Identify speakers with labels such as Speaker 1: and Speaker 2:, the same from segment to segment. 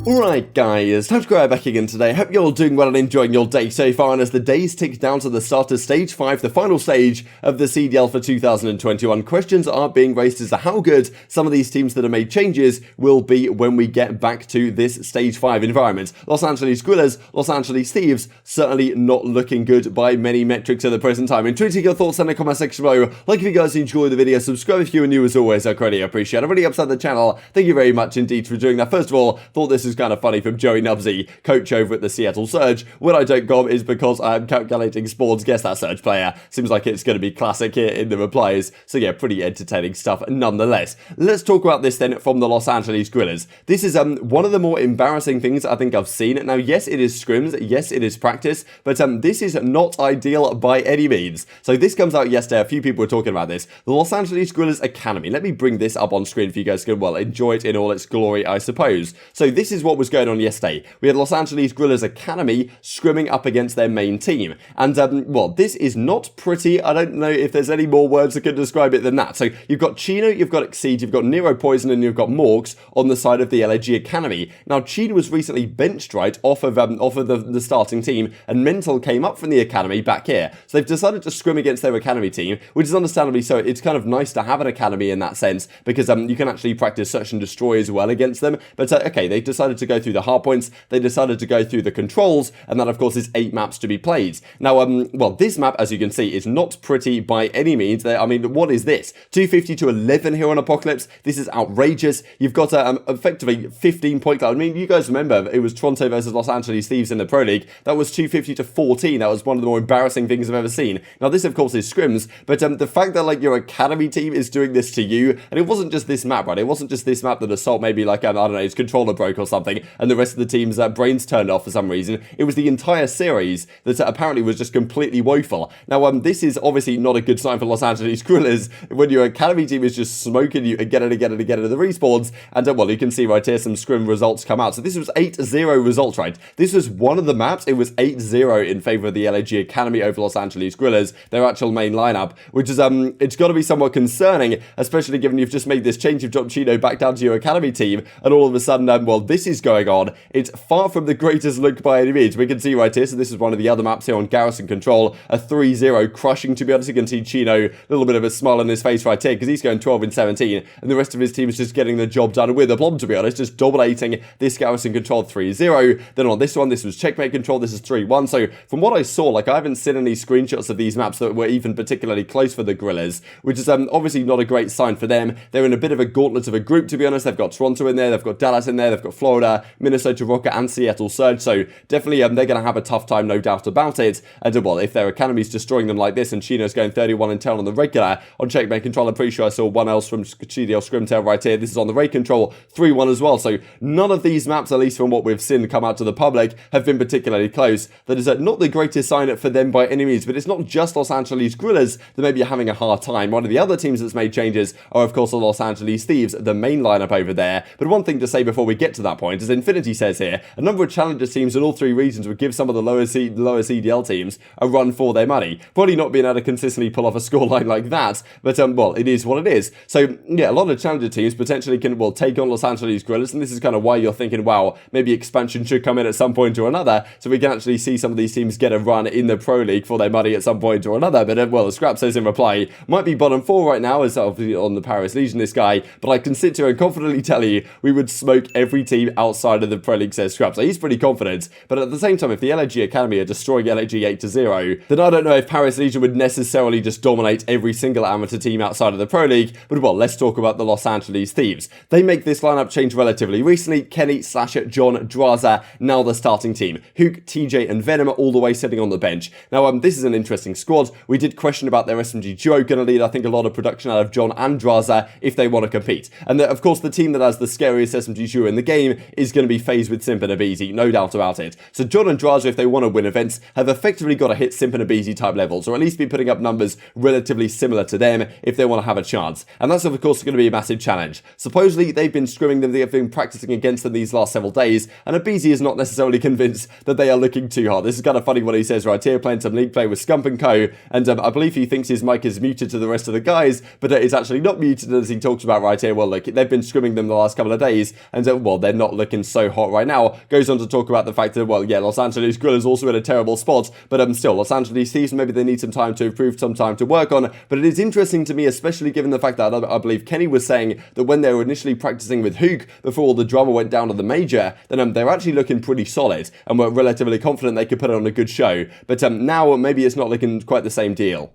Speaker 1: Alright guys, TacticalRab back again today. Hope you're all doing well and enjoying your day so far, and as the days tick down to the start of Stage 5, the final stage of the CDL for 2021, questions are being raised as to how good some of these teams that have made changes will be when we get back to this Stage 5 environment. Los Angeles Guerrillas, Los Angeles Thieves, certainly not looking good by many metrics at the present time. And tweeting your thoughts in the comment section below. Like if you guys enjoyed the video, subscribe if you are new as always, I greatly appreciate it. I really upset the channel, thank you very much indeed for doing that. First of all, thought this is kind of funny from Joey Nubsy, coach over at the Seattle Surge. When I don't com is because I am calculating spawns, guess that Surge player. Seems like it's going to be classic here in the replies. So yeah, pretty entertaining stuff nonetheless. Let's talk about this then from the Los Angeles Guerrillas. This is one of the more embarrassing things I think I've seen. Now yes, it is scrims, yes it is practice, but this is not ideal by any means. So this comes out yesterday, a few people were talking about this. The Los Angeles Guerrillas Academy. Let me bring this up on screen for you guys to, well, enjoy it in all its glory, I suppose. So this is what was going on yesterday. We had Los Angeles Guerrillas Academy scrimming up against their main team. And, well, this is not pretty. I don't know if there's any more words that can describe it than that. So you've got Chino, you've got Exceed, you've got Nero Poison, and you've got Morgs on the side of the LAG Academy. Now, Chino was recently benched, right, off of the starting team, and Mental came up from the Academy back here. So they've decided to scrim against their Academy team, which is understandably so. It's kind of nice to have an Academy in that sense, because you can actually practice search and destroy as well against them. But, okay, they've decided to go through the hard points, they decided to go through the controls, and that of course is 8 maps to be played. Now, well, this map, as you can see, is not pretty by any means. I mean, what is this? 250 to 11 here on Apocalypse. This is outrageous. You've got effectively 15 point cloud. I mean, you guys remember it was Toronto versus Los Angeles Thieves in the Pro League. That was 250 to 14. That was one of the more embarrassing things I've ever seen. Now, this of course is scrims, but the fact that like your Academy team is doing this to you, and it wasn't just this map, right? It wasn't just this map that Assault maybe like, I don't know, his controller broke or something, and the rest of the team's brains turned off for some reason. It was the entire series that apparently was just completely woeful. Now, this is obviously not a good sign for Los Angeles Guerrillas when your Academy team is just smoking you again and again and again in the respawns. And, well, you can see right here some scrim results come out. So this was 8-0 results, right? This was one of the maps. It was 8-0 in favor of the LAG Academy over Los Angeles Guerrillas, their actual main lineup, which is, it's got to be somewhat concerning, especially given you've just made this change. You've dropped Chino back down to your Academy team, and all of a sudden, well, this is going on. It's far from the greatest look by any means. We can see right here, so this is one of the other maps here on Garrison Control, a 3-0 crushing, to be honest. You can see Chino, a little bit of a smile on his face right here, because he's going 12-17, and the rest of his team is just getting the job done with aplomb, to be honest, just dominating this Garrison Control 3-0. Then on this one, this was Checkmate Control, this is 3-1, so from what I saw, like, I haven't seen any screenshots of these maps that were even particularly close for the Guerrillas, which is obviously not a great sign for them. They're in a bit of a gauntlet of a group, to be honest. They've got Toronto in there, they've got Dallas in there, they've got Florida, Minnesota Rokkr, and Seattle Surge, so definitely they're going to have a tough time, no doubt about it. And well, if their Academy's destroying them like this, and Chino's going 31-10 on the regular, on Checkmate Control, I'm pretty sure I saw one else from CDL Scrimtail right here. This is on the raid control, 3-1 as well, so none of these maps, at least from what we've seen come out to the public, have been particularly close. That is not the greatest sign for them by any means, but it's not just Los Angeles Guerrillas that may be having a hard time. One of the other teams that's made changes are, of course, the Los Angeles Thieves, the main lineup over there. But one thing to say before we get to that point is Infinity says here, a number of challenger teams in all 3 regions would give some of the lower CDL teams a run for their money. Probably not being able to consistently pull off a scoreline like that, but well, it is what it is. So yeah, a lot of challenger teams potentially can, well, take on Los Angeles Guerrillas, and this is kind of why you're thinking, wow, maybe expansion should come in at some point or another, so we can actually see some of these teams get a run in the Pro League for their money at some point or another. But well, Scrap says in reply, might be bottom 4 right now, as obviously on the Paris Legion, this guy, but I can sit here and confidently tell you we would smoke every team outside of the Pro League, says Scrap. So he's pretty confident, but at the same time, if the LAG Academy are destroying LAG 8-0, then I don't know if Paris Legion would necessarily just dominate every single amateur team outside of the Pro League. But well, let's talk about the Los Angeles Thieves. They make this lineup change relatively recently. Kenny, Slasher, John, Drazah, now the starting team. Huke, TJ, and Venom all the way sitting on the bench. Now, this is an interesting squad. We did question about their SMG duo going to lead, I think, a lot of production out of John and Drazah if they want to compete. And of course, the team that has the scariest SMG duo in the game is going to be FaZe with Simp and aBeZy, no doubt about it. So John and Drazah, if they want to win events, have effectively got to hit Simp and aBeZy type levels, or at least be putting up numbers relatively similar to them if they want to have a chance. And that's, of course, going to be a massive challenge. Supposedly, they've been scrimming them, they've been practicing against them these last several days, and aBeZy is not necessarily convinced that they are looking too hard. This is kind of funny what he says right here, playing some league play with Scump and co, and I believe he thinks his mic is muted to the rest of the guys, but it's actually not muted as he talks about right here. Well, look, they've been scrimming them the last couple of days, and well, they're not looking so hot right now. Goes on to talk about the fact that, well, yeah, Los Angeles Grill is also in a terrible spot, but still, Los Angeles Thieves, maybe they need some time to improve, some time to work on. But it is interesting to me, especially given the fact that I believe Kenny was saying that when they were initially practicing with Huke before all the drama went down to the major, then they're actually looking pretty solid and were relatively confident they could put on a good show. But now maybe it's not looking quite the same deal.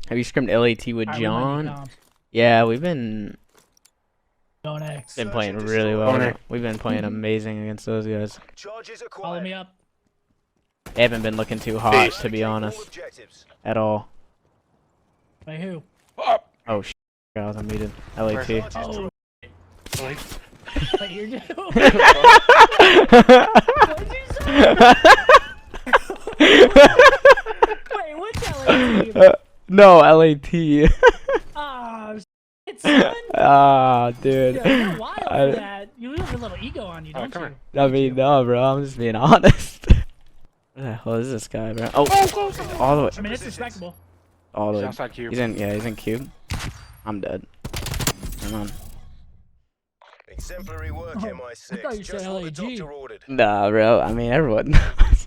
Speaker 2: Have you scrimmed LAT with John? Yeah, we've been playing really well. We've been playing amazing against those guys.
Speaker 3: Follow me up.
Speaker 2: They haven't been looking too hot, to be honest, at all.
Speaker 3: By who?
Speaker 2: Oh, shit. I was unmuted. LAT.
Speaker 3: Oh. Wait, you're just... Wait, what's LAT?
Speaker 2: No, LAT.
Speaker 3: Oh, it's fun.
Speaker 2: Ah, dude.
Speaker 3: You're wild for that. You have a little ego on you, don't you?
Speaker 2: I mean, no, bro. I'm just being honest. What the hell is this guy, bro? Oh, all the way.
Speaker 3: I mean, it's respectable.
Speaker 2: All the way. He's in cube. I'm dead. Come on.
Speaker 4: Exemplary work, MI6.
Speaker 3: I thought you said LAG.
Speaker 2: Nah, bro. I mean, everyone knows.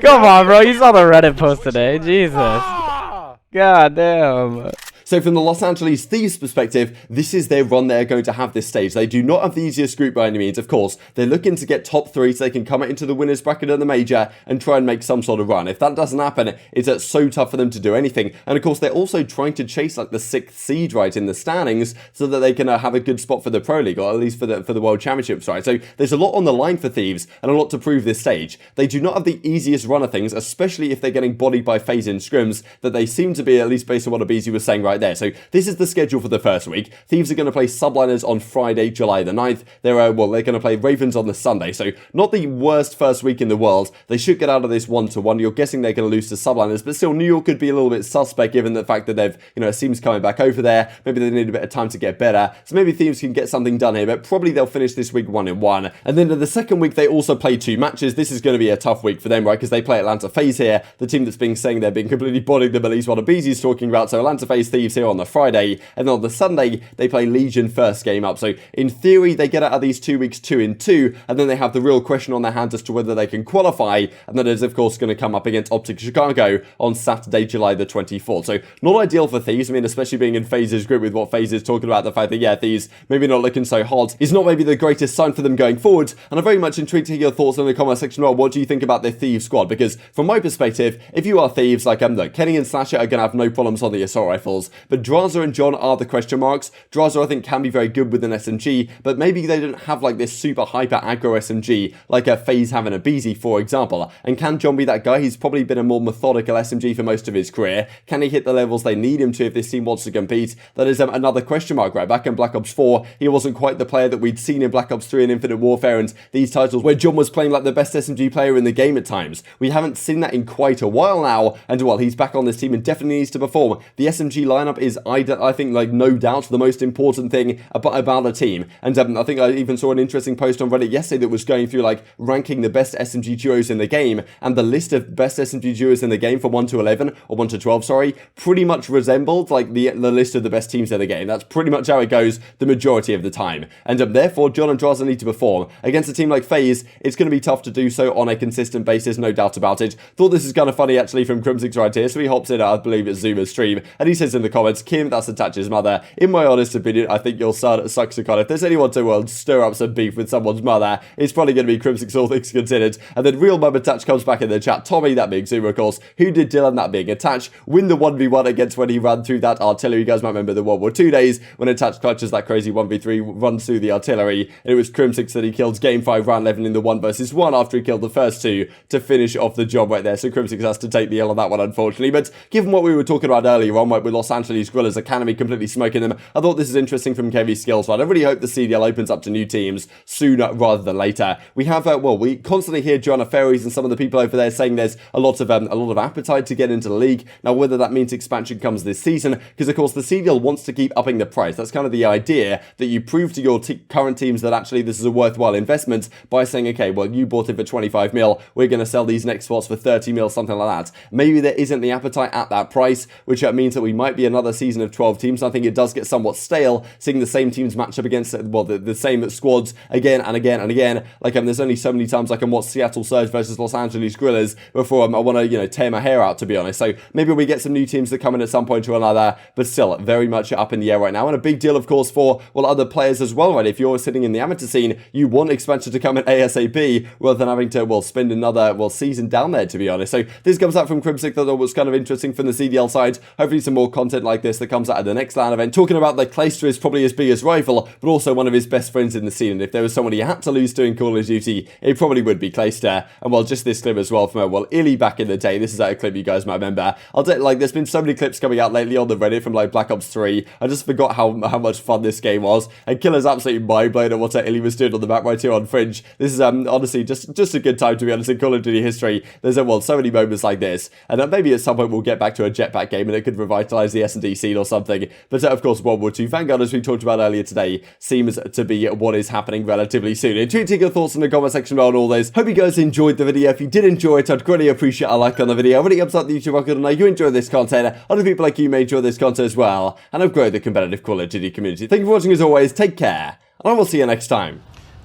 Speaker 2: Come on, bro. You saw the Reddit post today. Jesus. God damn.
Speaker 1: So from the Los Angeles Thieves perspective, this is their run they're going to have this stage. They do not have the easiest group by any means, of course. They're looking to get top 3 so they can come into the winners bracket of the major and try and make some sort of run. If that doesn't happen, it's so tough for them to do anything. And of course, they're also trying to chase like the 6th seed right in the standings so that they can have a good spot for the Pro League, or at least for the World Championships, right? So there's a lot on the line for Thieves and a lot to prove this stage. They do not have the easiest run of things, especially if they're getting bodied by FaZe in scrims that they seem to be, at least based on what aBeZy was saying right there. So this is the schedule for the first week. Thieves are going to play Subliners on Friday, July the 9th. They're going to play Ravens on the Sunday. So not the worst first week in the world. They should get out of this 1-1. You're guessing they're going to lose to Subliners, but still New York could be a little bit suspect given the fact that they've, it seems coming back over there. Maybe they need a bit of time to get better. So maybe Thieves can get something done here, but probably they'll finish this week 1-1. And then in the second week, they also play 2 matches. This is going to be a tough week for them, right? Because they play Atlanta FaZe here, the team that's being saying they're being completely bodying them, at least what aBeZy's talking about. So Atlanta FaZe Thieves here on the Friday, and then on the Sunday, they play Legion first game up. So in theory, they get out of these 2 weeks 2-2, and then they have the real question on their hands as to whether they can qualify, and that is, of course, going to come up against OpTic Chicago on Saturday, July the 24th. So not ideal for Thieves. I mean, especially being in FaZe's group with what FaZe is talking about, the fact that, yeah, Thieves maybe not looking so hot is not maybe the greatest sign for them going forward. And I'm very much intrigued to hear your thoughts in the comment section. Well, what do you think about the Thieves squad? Because from my perspective, if you are Thieves, like look, Kenny and Slasher are going to have no problems on the assault rifles, but Drazah and John are the question marks. Drazah, I think, can be very good with an SMG, but maybe they don't have like this super hyper aggro SMG like a FaZe having aBeZy, for example. And can John be that guy? He's probably been a more methodical SMG for most of his career. Can he hit the levels they need him to if this team wants to compete? That is another question mark, right? Back in Black Ops 4, he wasn't quite the player that we'd seen in Black Ops 3 and Infinite Warfare and these titles where John was playing like the best SMG player in the game at times. We haven't seen that in quite a while now, and well, he's back on this team and definitely needs to perform. The SMG lineup is, I think, like no doubt the most important thing about a team. And I think I even saw an interesting post on Reddit yesterday that was going through like ranking the best SMG duos in the game, and the list of best SMG duos in the game for 1-11 or 1-12, sorry, pretty much resembled like the list of the best teams in the game. That's pretty much how it goes the majority of the time. And therefore, John and Drazah need to perform against a team like FaZe. It's going to be tough to do so on a consistent basis, no doubt about it. Thought this is kind of funny actually from Crimsix right here. So he hops in, I believe it's Zuma's stream, and he says in the comments, Kim, that's Attach's mother. In my honest opinion, I think your son sucks a con. If there's anyone to stir up some beef with someone's mother, it's probably going to be Crimsix, all things considered. And then real mum Attach comes back in the chat. Tommy, that being Zuma, of course. Who did Dylan, that being Attach, win the 1v1 against when he ran through that artillery. You guys might remember the World War II days when Attach clutches that crazy 1v3, runs through the artillery. And it was Crimsix that he killed game 5, round 11 in the 1v1 after he killed the first 2 to finish off the job right there. So Crimsix has to take the L on that one, unfortunately. But given what we were talking about earlier on, with Los Angeles Grillers Academy completely smoking them, I thought this is interesting from KV Skills. I really hope the CDL opens up to new teams sooner rather than later. We have, we constantly hear Joanna Ferries and some of the people over there saying there's a lot of appetite to get into the league. Now, whether that means expansion comes this season, because of course the CDL wants to keep upping the price. That's kind of the idea, that you prove to your current teams that actually this is a worthwhile investment by saying, okay, well, you bought it for 25 mil, we're going to sell these next spots for 30 mil, something like that. Maybe there isn't the appetite at that price, which means that we might be another season of 12 teams. I think it does get somewhat stale seeing the same teams match up against, well, the same squads again and again and again. Like, there's only so many times I can watch Seattle Surge versus Los Angeles Grillers before I want to, you know, tear my hair out, to be honest. So maybe we get some new teams that come in at some point or another, but still very much up in the air right now. And a big deal, of course, for, well, other players as well, right? If you're sitting in the amateur scene, you want expansion to come in ASAP rather than having to, well, spend another, well, season down there, to be honest. So this comes out from Crimsix that was kind of interesting from the CDL side. Hopefully some more content like this that comes out at the next LAN event, talking about that Clayster is probably his biggest rival, but also one of his best friends in the scene. And if there was someone he had to lose to in Call of Duty, it probably would be Clayster. And well, just this clip as well from, well, ILLey back in the day. This is a clip you guys might remember. I'll tell you, like, there's been so many clips coming out lately on the Reddit from, like, Black Ops 3. I just forgot how much fun this game was. And Killer's absolutely mind-blown at what ILLey was doing on the map right here on Fringe. This is, honestly, just a good time, to be honest, in Call of Duty history. There's, well, so many moments like this. And maybe at some point we'll get back to a jetpack game and it could revitalize the S&D scene or something. But, of course, World War II Vanguard, as we talked about earlier today, seems to be what is happening relatively soon. And do take your thoughts in the comment section on all those. Hope you guys enjoyed the video. If you did enjoy it, I'd greatly appreciate a like on the video. Really helps out the YouTube record, and I know you enjoy this content. Other people like you may enjoy this content as well, and I've grown the competitive Call of Duty community. Thank you for watching as always. Take care, and I will see you next time.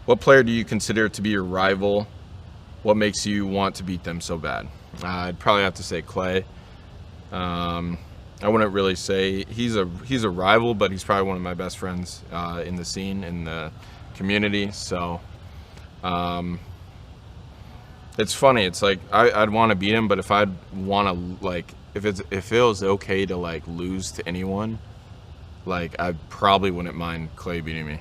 Speaker 4: What player do you consider to be your rival? What makes you want to beat them so bad? I'd probably have to say Clay. I wouldn't really say he's a rival, but he's probably one of my best friends in the scene, in the community. So it's funny. It's like I'd want to beat him, but if I'd want to, like, if it was okay to, like, lose to anyone, like, I probably wouldn't mind Clay beating me.